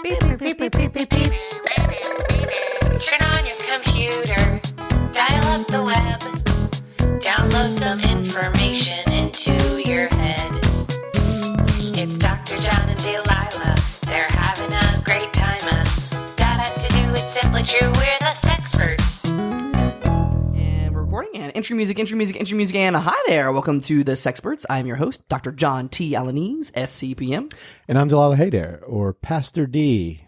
Beep, beep, beep, beep, beep, beep, beep. Turn on your computer, dial up the web, download some information into your head. It's Dr. John and Delilah, they're having a great time. Data to do, it's simply true, we're the Sexperts. And we're recording, and intro music, and hi there. Welcome to the Sexperts. I'm your host, Dr. John T. Alanese, SCPM. And I'm Delilah Hayder, or Pastor D,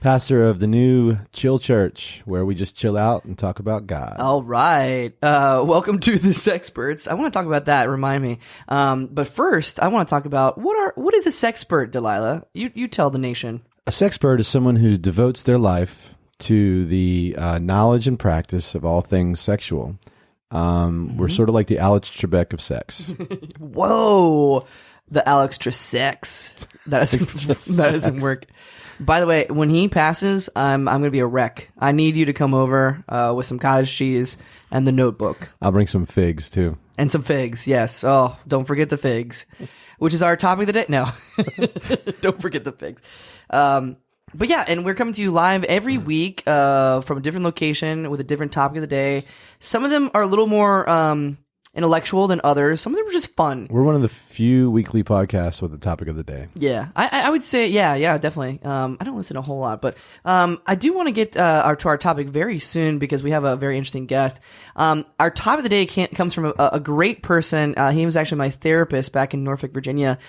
pastor of the new Chill Church, where we just chill out and talk about God. All right. Welcome to the Sexperts. I want to talk about that. Remind me. But first, I want to talk about what is a sexpert, Delilah? You tell the nation. A sexpert is someone who devotes their life to the knowledge and practice of all things sexual. We're sort of like the Alex Trebek of sex. Whoa. The Alex Trebek. That doesn't work. By the way, when he passes, I'm going to be a wreck. I need you to come over with some cottage cheese and the Notebook. I'll bring some figs, too. And some figs, yes. Oh, don't forget the figs, which is our topic of the day. No, don't forget the figs. But yeah, and we're coming to you live every week from a different location with a different topic of the day. Some of them are a little more intellectual than others. Some of them are just fun. We're one of the few weekly podcasts with the topic of the day. Yeah, I would say, yeah, definitely. I don't listen a whole lot, but I do want to get to our topic very soon because we have a very interesting guest. Our topic of the day comes from a great person. He was actually my therapist back in Norfolk, Virginia.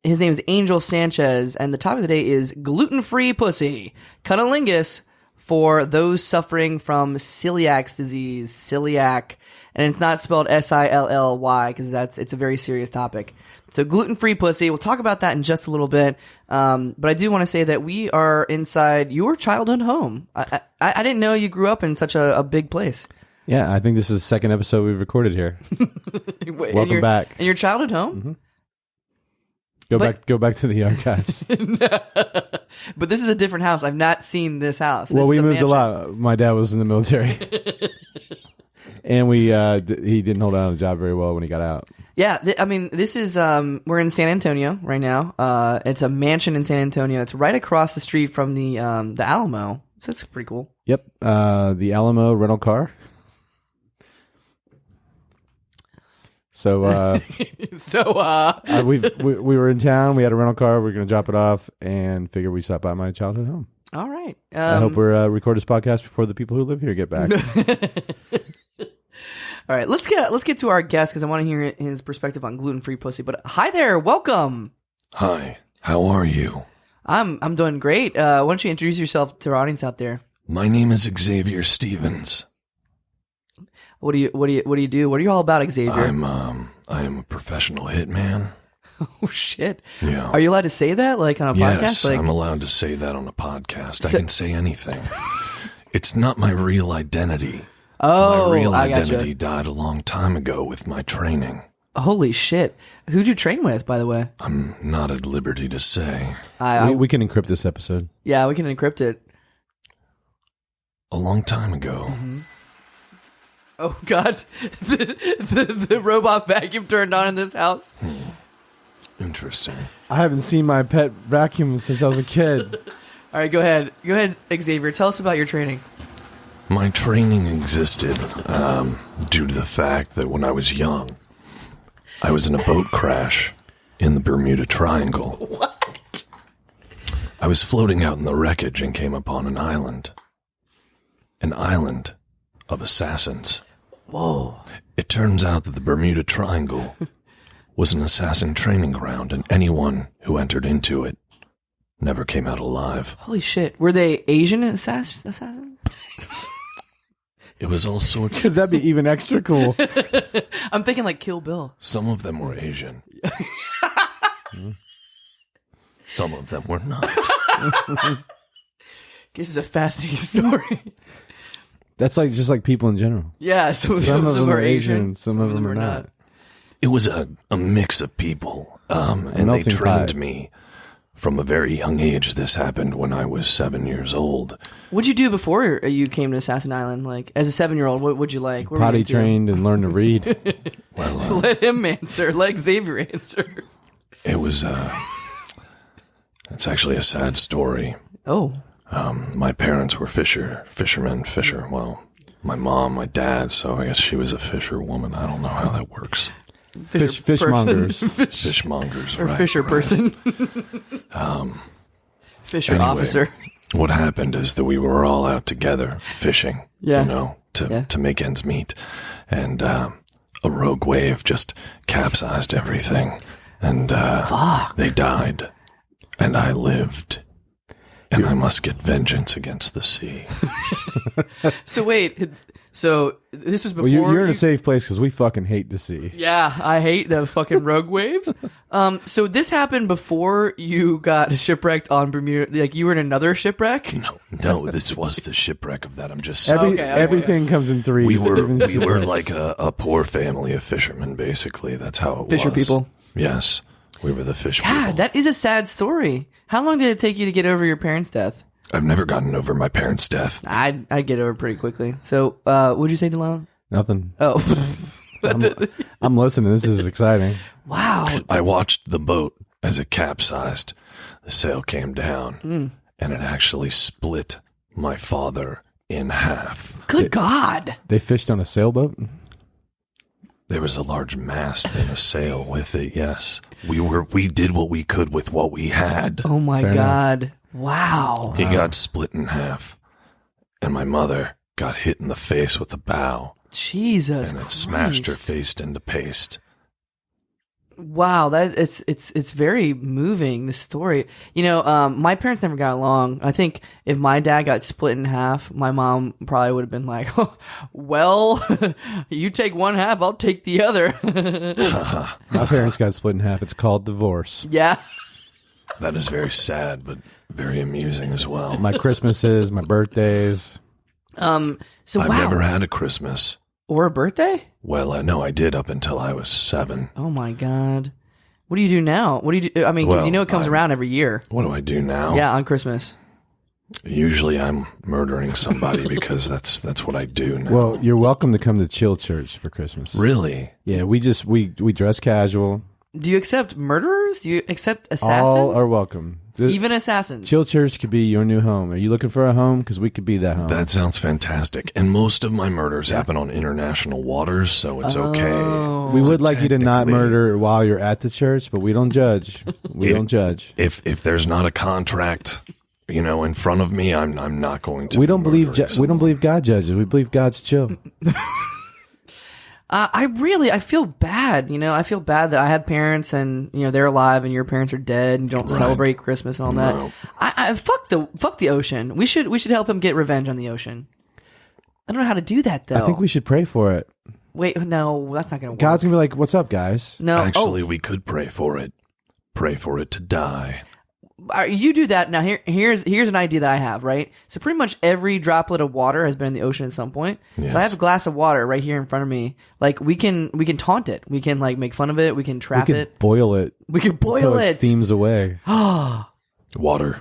His name is Angel Sanchez, and the topic of the day is Gluten-Free Pussy, cunnilingus for those suffering from celiac disease, celiac. And it's not spelled S-I-L-L-Y because it's a very serious topic. So gluten-free pussy, we'll talk about that in just a little bit. But I do want to say that we are inside your childhood home. I didn't know you grew up in such a big place. Yeah, I think this is the second episode we've recorded here. Welcome back. In your childhood home? Mm-hmm. Go back to the archives. But this is a different house. I've not seen this house. Well, we moved a lot. My dad was in the military. And he didn't hold on to the job very well when he got out. Yeah, this is we're in San Antonio right now. It's a mansion in San Antonio. It's right across the street from the Alamo. So it's pretty cool. Yep, the Alamo rental car. So we were in town. We had a rental car. We were going to drop it off and figure we stop by my childhood home. All right. I hope we record this podcast before the people who live here get back. All right, let's get to our guest because I want to hear his perspective on gluten-free pussy. But hi there, welcome. Hi, how are you? I'm doing great. Why don't you introduce yourself to our audience out there? My name is Xavier Stevens. What do you do? What are you all about, Xavier? I am a professional hitman. Oh shit! Yeah. Are you allowed to say that, like on a podcast? Yes, I'm allowed to say that on a podcast. I can say anything. It's not my real identity. Oh, my real I gotcha. identity died a long time ago with my training. Holy shit! Who'd you train with, by the way? I'm not at liberty to say. We can encrypt this episode. Yeah, we can encrypt it. A long time ago. Mm-hmm. Oh God! The robot vacuum turned on in this house. Interesting. I haven't seen my pet vacuum since I was a kid. All right, go ahead, Xavier. Tell us about your training. My training existed due to the fact that when I was young, I was in a boat crash in the Bermuda Triangle. What? I was floating out in the wreckage and came upon an island. An island of assassins. Whoa. It turns out that the Bermuda Triangle was an assassin training ground, and anyone who entered into it never came out alive. Holy shit. Were they Asian assassins? It was all sorts. Because that'd be even extra cool. I'm thinking like Kill Bill. Some of them were Asian. Some of them were not. This is a fascinating story. That's just like people in general. Yeah, some of them are Asian, some of them are not. It was a mix of people, and they trained me from a very young age. This happened when I was 7 years old. What'd you do before you came to Assassin Island? Like, as a 7-year-old, what would you like? Potty trained and learned to read. Well, let him answer. Let Xavier answer. It was It's actually a sad story. Oh. My parents were fishermen. Well, my mom, my dad, so I guess she was a fisher woman. I don't know how that works. Fishmongers. Fishmongers, Or right, fisher right. person. Fisher Anyway, officer. What happened is that we were all out together fishing, Yeah. to make ends meet. And a rogue wave just capsized everything. And they died. And I lived. And I must get vengeance against the sea. So wait, so this was before Well, you're in a you- safe place because we fucking hate the sea. Yeah, I hate the fucking rogue waves. So this happened before you got shipwrecked on Bermuda. Like you were in another shipwreck. No, this was the shipwreck of that. I'm just saying. Okay. Everything comes in threes. We were Even like a poor family of fishermen, basically. That's how it Fisher was. people. Yes, we were the fish God, people. that is a sad story. How long did it take you to get over your parents' death? I've never gotten over my parents' death. I get over pretty quickly. So, what'd you say, Delilah? Nothing. Oh, I'm listening. This is exciting. wow. I watched the boat as it capsized. The sail came down, and it actually split my father in half. Good God. They fished on a sailboat. There was a large mast and a sail with it. Yes, we did what we could with what we had. Oh my Fair God. Wow. He got split in half, and my mother got hit in the face with a bow, Jesus and it Christ. smashed her face into paste. Wow, that it's very moving, this story. You know, my parents never got along. I think if my dad got split in half, my mom probably would have been like, well, you take one half, I'll take the other. My parents got split in half. It's called divorce. Yeah. That is very sad, but very amusing as well. My Christmases, my birthdays. So I've wow. never had a Christmas. Or a birthday? Well, I know I did up until I was 7. Oh my God. What do you do now? What do you do? I mean, because Well, you know it comes around every year. What do I do now? Yeah, on Christmas. Usually I'm murdering somebody because that's what I do now. Well, you're welcome to come to Chill Church for Christmas. Really? Yeah, we dress casual. Do you accept murderers? Do you accept assassins? All are welcome. Even assassins? Chill Church could be your new home. Are you looking for a home? Because we could be that home. That sounds fantastic. And most of my murders happen on international waters, so it's okay. We So would like you to not technically, murder while you're at the church, but we don't judge. We don't judge. If there's not a contract, in front of me, I'm not going to. We don't believe we someone. don't believe God judges. We believe God's chill. I feel bad. I feel bad that I had parents and, they're alive and your parents are dead and you don't Right. celebrate Christmas and all that. No. I fuck the ocean. We should help him get revenge on the ocean. I don't know how to do that though. I think we should pray for it. Wait, no, that's not going to work. God's gonna be like, "What's up, guys?" no. Actually, we could pray for it. Pray for it to die. You do that now. Here's an idea that I have. Right. So pretty much every droplet of water has been in the ocean at some point. Yes. So I have a glass of water right here in front of me. Like we can taunt it. We can like make fun of it. We can We trap could it. boil it. We can boil until it. steams away. Water,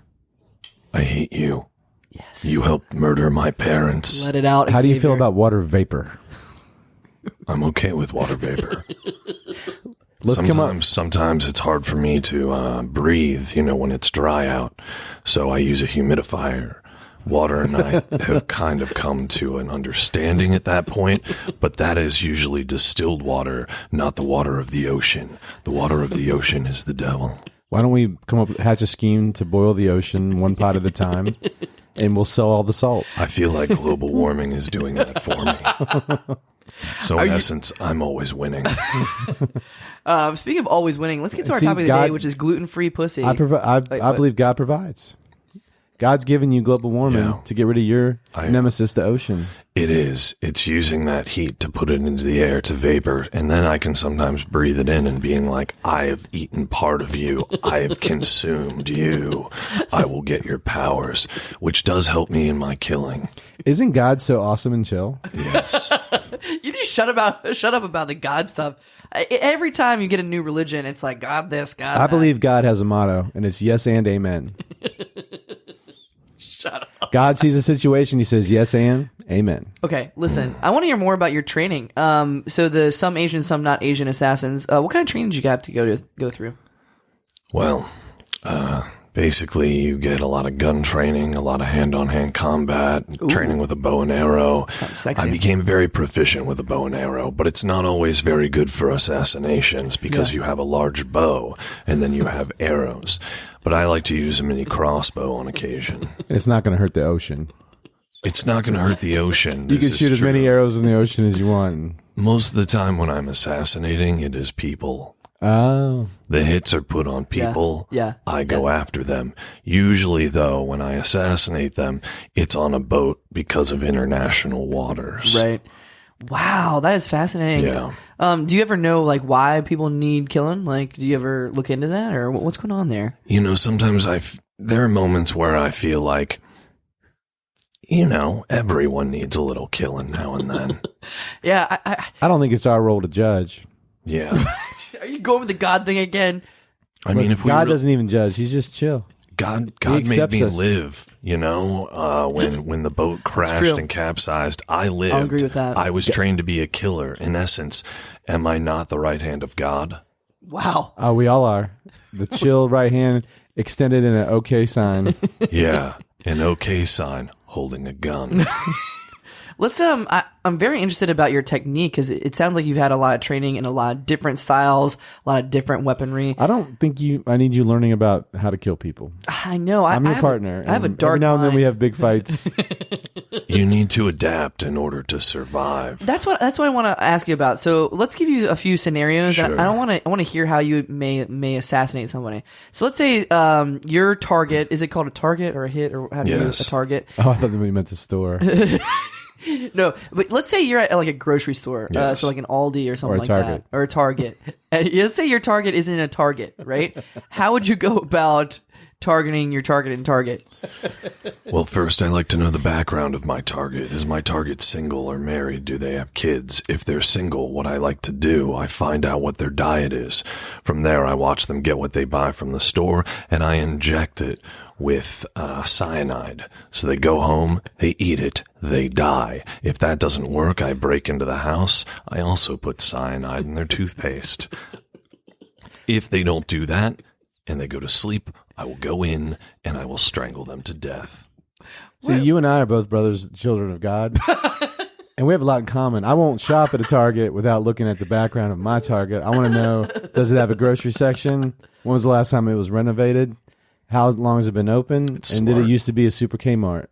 I hate you. Yes. You helped murder my parents. Let it out. How do you feel Xavier. about water vapor? I'm okay with water vapor. Let's come up. Sometimes it's hard for me to breathe, when it's dry out. So I use a humidifier. Water and I have kind of come to an understanding at that point, but that is usually distilled water, not the water of the ocean. The water of the ocean is the devil. Why don't we hatch a scheme to boil the ocean one pot at a time, and we'll sell all the salt. I feel like global warming is doing that for me. So in essence, I'm always winning. Speaking of always winning, let's get to our See, topic of the God- day, which is gluten-free pussy. I Wait, what? believe God provides. God's given you global warming Yeah. to get rid of your nemesis, the ocean. It is. It's using that heat to put it into the air to vapor, and then I can sometimes breathe it in and being like, I have eaten part of you. I have consumed you. I will get your powers, which does help me in my killing. Isn't God so awesome and chill? Yes. You need to shut up about the God stuff. Every time you get a new religion, it's like God this, God that. I believe God has a motto, and it's yes and amen. Shut up. God sees a situation, he says yes and amen. Okay, listen. I want to hear more about your training. So the some Asian, some not Asian assassins. What kind of training did you have to go through? Well, Basically, you get a lot of gun training, a lot of hand-on-hand combat, training with a bow and arrow. Sounds sexy. I became very proficient with a bow and arrow, but it's not always very good for assassinations because you have a large bow and then you have arrows. But I like to use a mini crossbow on occasion. It's not going to hurt the ocean. It's not going to hurt the ocean. You can shoot as many arrows in the ocean as you want. Most of the time when I'm assassinating, it is people. Oh. The hits are put on people. Yeah. I go after them. Usually, though, when I assassinate them, it's on a boat because of international waters. Right. Wow, that is fascinating. Yeah. Do you ever know like why people need killing? Like, do you ever look into that, or what's going on there? You know, sometimes there are moments where I feel like, you know, everyone needs a little killing now and then. Yeah, I don't think it's our role to judge. Yeah. Are you going with the God thing again? I mean, if God doesn't even judge; he's just chill. God He made accepts me us. live. You know, when the boat crashed true. and capsized, I lived. I'll agree with that. I was trained to be a killer. In essence, am I not the right hand of God? Wow. We all are. The chill right hand extended in an okay sign. Yeah, an okay sign holding a gun. Let's I'm very interested about your technique because it sounds like you've had a lot of training in a lot of different styles, a lot of different weaponry. I don't think I need you learning about how to kill people. I know. I'm your partner. I have a and dark every now and then mind. we have big fights. You need to adapt in order to survive. That's what I want to ask you about. So let's give you a few scenarios. Sure. I want to hear how you may assassinate somebody. So let's say your target, is it called a target or a hit, or how do you Yes. a target? Oh, I thought we meant the store. No, but let's say you're at like a grocery store, Yes. so like an Aldi or something Or a like Target. that, or a Target. And let's say your target isn't a Target, right? How would you go about targeting your target in Target? Well, first, I like to know the background of my target. Is my target single or married? Do they have kids? If they're single, what I like to do, I find out what their diet is. From there, I watch them get what they buy from the store, and I inject it with cyanide. So they go home, they eat it, they die. If that doesn't work, I break into the house. I also put cyanide in their toothpaste. If they don't do that, and they go to sleep, I will go in and I will strangle them to death. See, you and I are both brothers, children of God. And we have a lot in common. I won't shop at a Target without looking at the background of my Target. I want to know, does it have a grocery section? When was the last time it was renovated? How long has it been open? And did smart. it used to be a Super Kmart?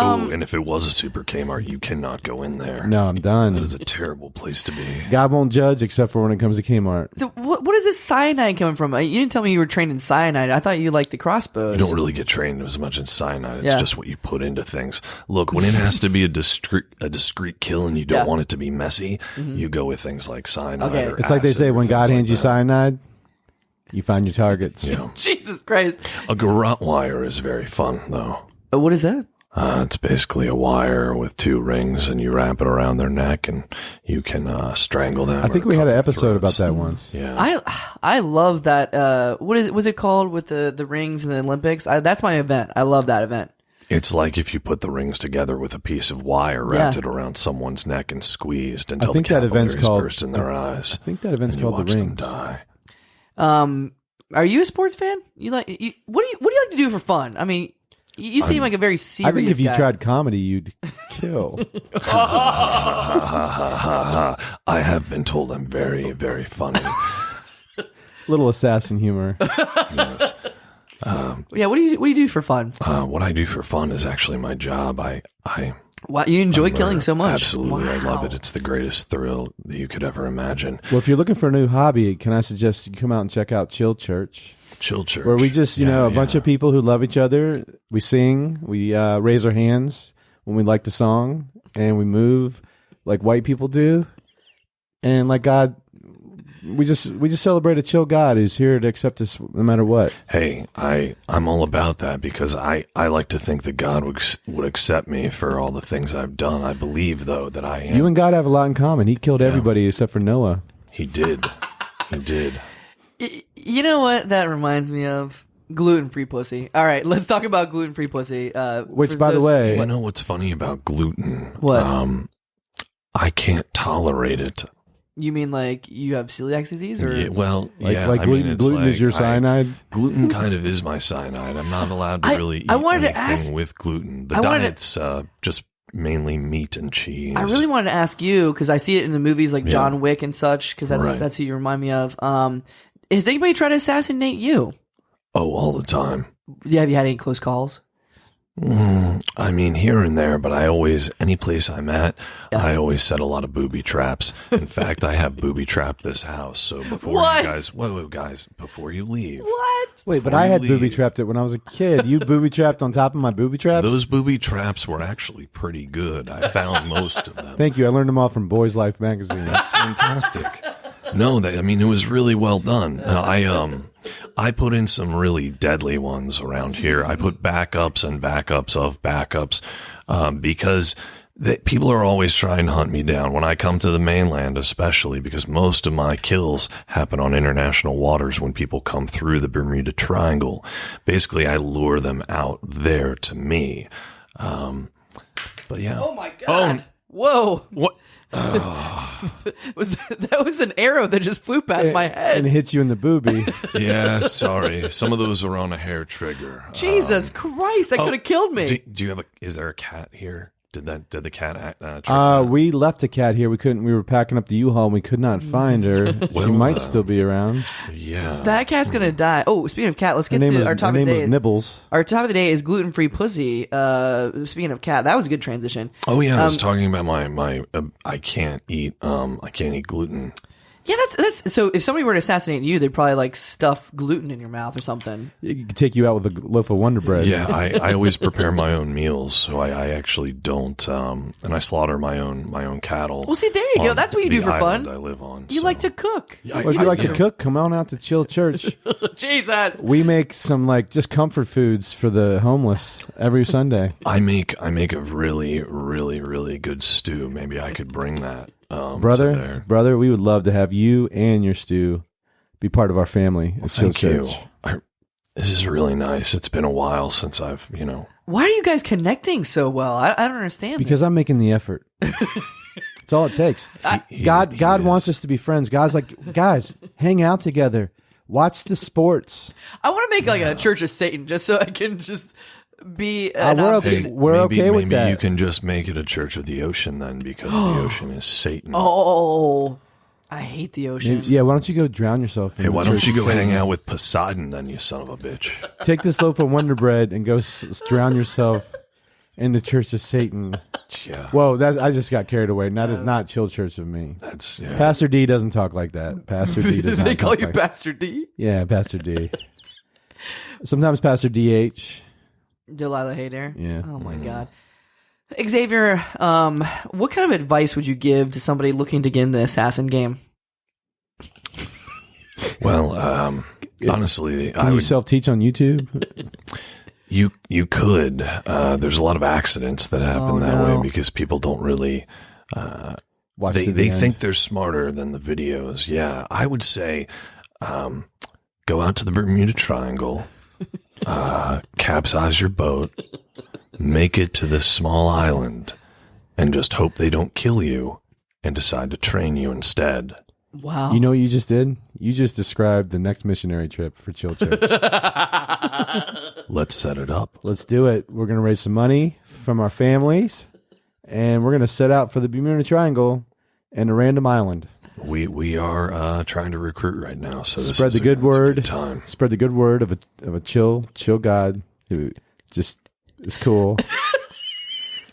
Oh, and if it was a Super Kmart, you cannot go in there. No, I'm done. That is a terrible place to be. God won't judge except for when it comes to Kmart. So what is this cyanide coming from? You didn't tell me you were trained in cyanide. I thought you liked the crossbows. You don't really get trained as much in cyanide. It's Yeah. just what you put into things. Look, when it has to be a discreet kill and you don't Yeah. want it to be messy, you go with things like cyanide. Okay. Or It's like they acid say, or when things God like hands you that. cyanide, you find your targets. Yeah. Jesus Christ. A garrote wire is very fun, though. What is that? It's basically a wire with two rings, and you wrap it around their neck, and you can strangle them. I think or we had cut an their episode about throats. that once. Yeah. I love that. Was it called with the rings and the Olympics? That's my event. I love that event. It's like if you put the rings together with a piece of wire, wrapped it around someone's neck, and squeezed until think the that event's capillaries called- burst in their eyes. I think that event's and you called watch The them Rings. die. Are you a sports fan? What do you like to do for fun? I mean, you seem like a very serious I think if you guy. tried comedy, you'd kill. I have been told I'm very, very funny. Little assassin humor. Yes. Yeah, what do you do for fun? What I do for fun is actually my job. Wow, you enjoy killing so much. Absolutely, I love Wow. it. It's the greatest thrill that you could ever imagine. Well, if you're looking for a new hobby, can I suggest you come out and check out Chill Church, Chill Church, where we just, a bunch of people who love each other. We sing, we raise our hands when we like the song, and we move like white people do, and like God. We just celebrate a chill God who's here to accept us no matter what. Hey, I'm all about that because I like to think that God would accept me for all the things I've done. I believe, though, that I am. You and God have a lot in common. He killed everybody except for Noah. He did. He did. You know what that reminds me of? Gluten-Free Pussy. All right, let's talk about Gluten-Free Pussy. Which, by the way, You know what's funny about gluten? What? I can't tolerate it. You mean like you have celiac disease, or Like I gluten, mean, it's gluten is your I- cyanide. Gluten kind of is my cyanide. I'm not allowed to really eat I wanted to anything ask- with gluten. The I wanted to- diet's just mainly meat and cheese. I really wanted to ask you because I see it in the movies like John Wick and such. Because Right. that's who you remind me of. Has anybody tried to assassinate you? Oh, all the time. Yeah, have you had any close calls? I mean, here and there, but any place I'm at, I always set a lot of booby traps. In fact, I have booby trapped this house. So before What? you guys, whoa, guys, before you leave. What? Wait, but Before I you had booby leave. trapped it when I was a kid. You booby trapped on top of my booby traps? Those booby traps were actually pretty good. I found most of them. Thank you. I learned them all from Boys Life magazine. That's fantastic. No, I mean, it was really well done. I put in some really deadly ones around here. I put backups and backups of backups, because people are always trying to hunt me down when I come to the mainland, especially because most of my kills happen on international waters when people come through the Bermuda Triangle. Basically, I lure them out there to me. But yeah. Oh my god! Whoa! What? That was an arrow that just flew past my head. And hit you in the booby. Yeah, sorry. Some of those are on a hair trigger. Jesus Christ! That could have killed me. Do you have is there a cat here? Did the cat trick that? We left a cat here. We were packing up the U-Haul and we could not find her. She might still be of Yeah. That cat's gonna die. Oh, speaking of cat, let's get to our her topic name of was the day. Nibbles. Our topic of the day is gluten-free pussy. Speaking of cat, that was a good transition. Oh yeah, I was talking about my I can't eat gluten. Yeah, that's so. If somebody were to assassinate you, they'd probably like stuff gluten in your mouth or something. It could take you out with a loaf of Wonder Bread. Yeah, I always prepare my own meals, so I actually don't. And I slaughter my own cattle. Well, see, there you go. on That's what you the do for island fun. I live on. You so. like to cook. Yeah, Well, if you like to cook, come on out to Chill Church. Jesus. We make some just comfort foods for the homeless every Sunday. I make a really, really, really good stew. Maybe I could bring that. To Brother, there. we would love to have you and your stew be part of our family at Chill Thank you. Church. This is really nice. It's been a while since I've, Why are you guys connecting so well? I don't understand. Because I'm making the effort. That's all it takes. God is. wants us to be friends. God's like, guys, hang out together. Watch the sports. I want to make like a Church of Satan just so I can just be. we're okay. We're okay with maybe that. you can just make it a church of the ocean then, because the ocean is Satan. Oh, I hate the ocean. Maybe- yeah, why don't you go drown yourself? In Hey, the why don't Church you of go Satan? hang out with Poseidon then, you son of a bitch? Take this loaf of Wonder Bread and go drown yourself in the Church of Satan. Yeah. Whoa, I just got carried away. And that is not Chill Church of me. That's Pastor D doesn't talk like that. Pastor D does not They call talk you like Pastor D? Yeah, Pastor D. Sometimes Pastor DH. Delilah Hayder. Yeah. Oh my God. Xavier, what kind of advice would you give to somebody looking to get in the assassin game? Well, honestly, Can you self-teach on YouTube? you could. There's a lot of accidents that happen that no. way because people don't really. Watch They to the end. think they're smarter than the videos. Yeah, I would say, go out to the Bermuda Triangle, capsize your boat, make it to this small island, and just hope they don't kill you and decide to train you instead. Wow. You know what you just did? You just described the next missionary trip for Chill Church. Let's set it up. Let's do it. We're going to raise some money from our families, and we're going to set out for the Bermuda Triangle and a random island. We are trying to recruit right now, so this Spread is the good it's a word. good time. Spread the good word of a chill God who just is cool.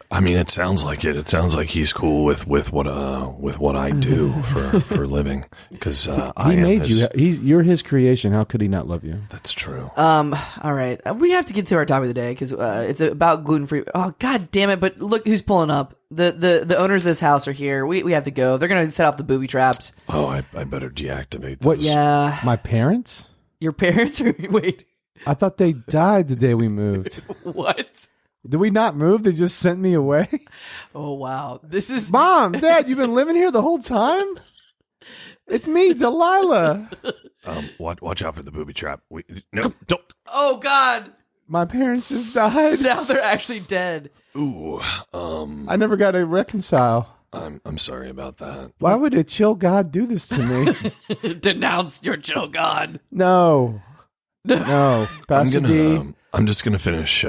I mean, it sounds like it. It sounds like he's cool with what I do for a living, because I He am made his, you. You're his creation. How could he not love you? That's true. All right. We have to get to our topic of the day because it's about gluten-free. Oh, God damn it. But look who's pulling up. The owners of this house are here. We have to go. They're going to set off the booby traps. Oh, I better deactivate those. What? Yeah. My parents? Your parents are... Wait. I thought they died the day we moved. What? Did we not move? They just sent me away? Oh, wow. This is... Mom, Dad, you've been living here the whole time? It's me, Delilah. Watch out for the booby trap. No, don't. Oh, God. My parents just died. Now they're actually dead. Ooh. I never got to reconcile. I'm sorry about that. Why would a chill God do this to me? Denounce your chill God. No. Pastor D. I'm just gonna finish,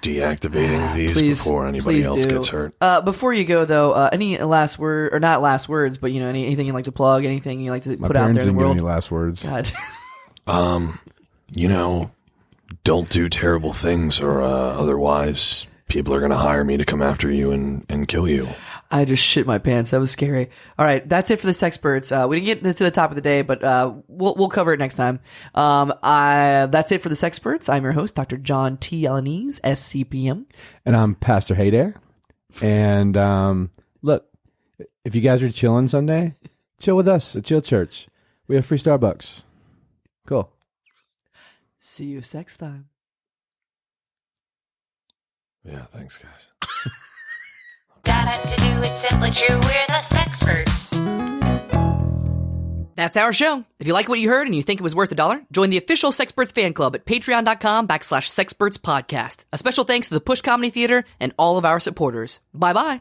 deactivating these before anybody else gets hurt. Before you go, though, any last word, or not last words, but anything you'd like to plug, anything you like to put out there in the world? Any last words? God. Don't do terrible things, or otherwise people are gonna hire me to come after you and kill you. I just shit my pants. That was scary. All right, that's it for the Sexperts. We didn't get to the top of the day, but we'll cover it next time. That's it for the Sexperts. I'm your host, Dr. John T. Alanese, SCPM. And I'm Pastor Haydair. And look, if you guys are chilling Sunday, chill with us at Chill Church. We have free Starbucks. Cool. See you sex time. Yeah, thanks, guys. Da-da-to-do, it's simply true, we're the Sexperts. That's our show. If you like what you heard and you think it was worth $1, join the official Sexperts fan club at patreon.com/Sexperts podcast. A special thanks to the Push Comedy Theater and all of our supporters. Bye-bye.